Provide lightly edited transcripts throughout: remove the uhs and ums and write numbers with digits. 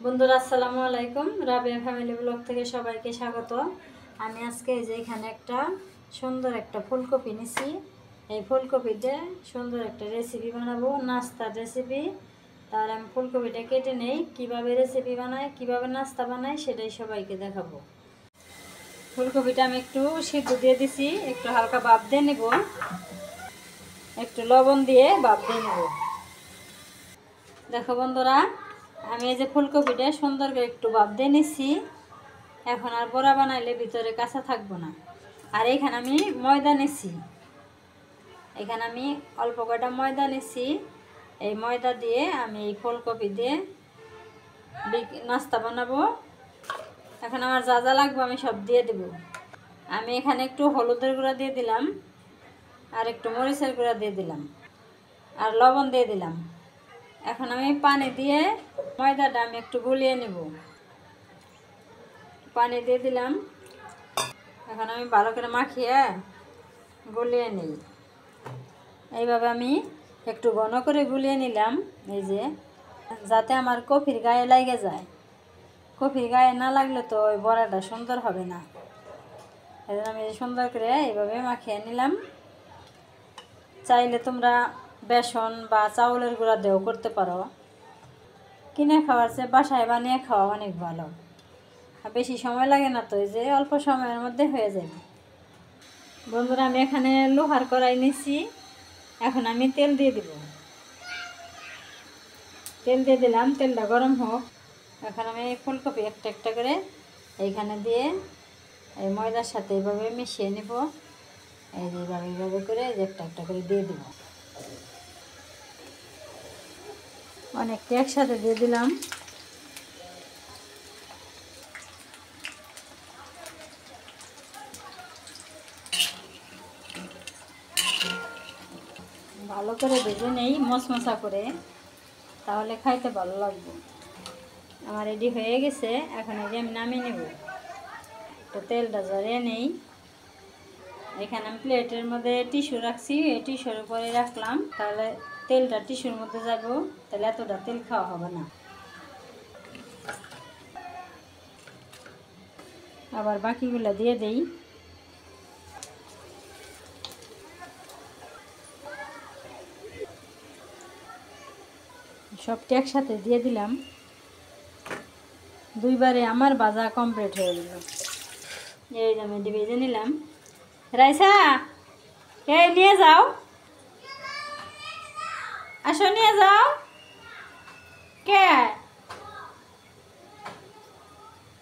বন্ধুরা আসসালামু আলাইকুম, রাবিয়া ফ্যামিলি ব্লগ থেকে সবাইকে স্বাগত। আমি আজকে এই যে এখানে একটা সুন্দর একটা ফুলকপি নিছি। এই ফুলকপি দিয়ে সুন্দর একটা রেসিপি বানাবো, নাস্তার রেসিপি। তাহলে আমি ফুলকপিটা কেটে নেই, কিভাবে রেসিপি বানাই, কিভাবে নাস্তা বানাই সেটাই সবাইকে দেখাবো। ফুলকপিটা আমি একটু সিদ্ধ দিয়ে দিছি, একটু হালকা ভাপ দিয়ে নেব, একটু লবণ দিয়ে ভাপ দিয়ে নেব। দেখো বন্ধুরা, আমি এই যে ফুলকপিটা সুন্দর করে একটু ভাপ দিয়ে নিচ্ছি। এখন আর বড়া বানাইলে ভিতরে কাঁচা থাকবো না। আর এখানে আমি ময়দা নিচ্ছি, এখানে আমি অল্প কয়টা ময়দা নিচ্ছি। এই ময়দা দিয়ে আমি এই ফুলকপি দিয়ে নাস্তা বানাবো। এখন আমার যা যা লাগবে আমি সব দিয়ে দেব। আমি এখানে একটু হলুদের গুঁড়া দিয়ে দিলাম, আর একটু মরিচের গুঁড়া দিয়ে দিলাম, আর লবণ দিয়ে দিলাম। এখন আমি পানি দিয়ে ময়দাটা আমি একটু গুলিয়ে নেব। পানি দিয়ে দিলাম, এখন আমি ভালো করে মাখিয়ে গুলিয়ে নিই। এইভাবে আমি একটু ঘন করে গুলিয়ে নিলাম, এই যে, যাতে আমার কফির গায়ে লাগে যায়। কফির গায়ে না লাগলে তো ওই বড়াটা সুন্দর হবে না। এই জন্য আমি সুন্দর করে এইভাবে মাখিয়ে নিলাম। চাইলে তোমরা বেসন বা চাউলের গুঁড়া দিয়েও করতে পারো। কিনে খাওয়ার চেয়ে বাসায় বানিয়ে খাওয়া অনেক ভালো, আর বেশি সময় লাগে না, তো এই যে অল্প সময়ের মধ্যে হয়ে যাবে। বন্ধুরা, আমি এখানে লোহার কড়াই নিচ্ছি। এখন আমি তেল দিয়ে দিব, তেল দিয়ে দিলাম, তেলটা গরম হোক। এখন আমি ফুলকপি একটা একটা করে এইখানে দিয়ে এই ময়দার সাথে এইভাবে মিশিয়ে নেব। এই যে এইভাবে করে একটা একটা করে দিয়ে দেব। অনেকটা একসাথে দিয়ে দিলাম। ভালো করে ভেজে নেই মশমশা করে, তাহলে খাইতে ভালো লাগবে। আমার রেডি হয়ে গেছে, এখন এই যে আমি নামিয়ে নেব। তো তেলটা ঝরিয়ে নেই। এখানে আমি প্লেটের মধ্যে টিস্যু রাখছি, এই টিস্যুর উপরে রাখলাম, তাহলে তেলটা টিস্যুর মধ্যে যাব, তাহলে এতটা তেল খাওয়া হবে না। আবার বাকিগুলো দিয়ে দেই। সবটি একসাথে দিয়ে দিলাম। দুইবারে আমার ভাজা কমপ্লিট হয়ে গেল। এই যে আমি ভেজে নিলাম। রাইসা, এই নিয়ে যাও, আসো নিয়ে যাও। কে?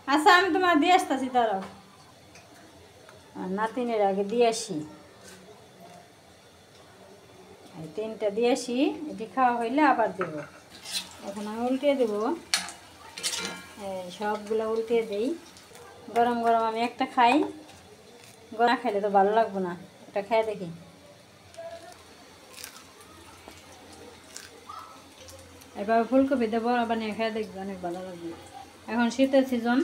আচ্ছা, আমি তোমার দিয়ে আসতেছি, ধরো। নাতিনের আগে দিয়ে আসি, তিনটা দিয়ে আসি, এটি খাওয়া হইলে আবার দেব। এখন আমি উল্টিয়ে দেব, সবগুলো উল্টিয়ে দেই। গরম গরম আমি একটা খাই, গরম খাইলে তো ভালো লাগবে না। এটা খেয়ে দেখি। এবার ফুলকপি দেবো, বানিয়ে খেয়ে দেখবে, অনেক ভালো লাগবে। এখন শীতের সিজন,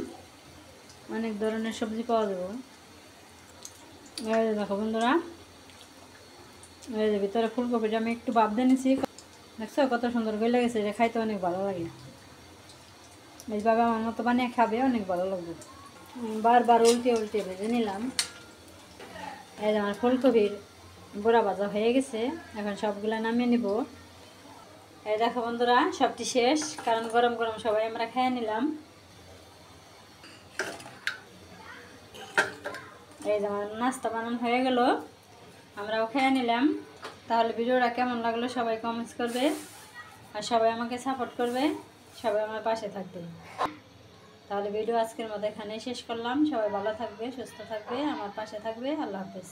অনেক ধরনের সবজি পাওয়া যাবে। দেখো বন্ধুরা, এই যে ভিতরে ফুলকপিটা আমি একটু ভাপ দিয়ে নিছি। দেখছো কত সুন্দর গলে গেছে, এটা খাইতে অনেক ভালো লাগে। এইভাবে আমার মতো বানিয়ে খাবে, অনেক ভালো লাগবে। বারবার উল্টে উল্টে ভেজে নিলাম। এই যে আমার ফুলকপির বড়া ভাজা হয়ে গেছে, এখন সবগুলা নামিয়ে নিব। এই দেখো বন্ধুরা, সবটি শেষ, কারণ গরম গরম সবাই আমরা খেয়ে নিলাম। এই যে আমার নাস্তা বানানো হয়ে গেল, আমরাও খেয়ে নিলাম। তাহলে ভিডিওটা কেমন লাগলো সবাই কমেন্টস করবে, আর সবাই আমাকে সাপোর্ট করবে, সবাই আমার পাশে থাকবে। তাহলে ভিডিও আজকের মতো এখানেই শেষ করলাম। সবাই ভালো থাকবে, সুস্থ থাকবে, আমার পাশে থাকবে। আল্লাহ হাফেজ।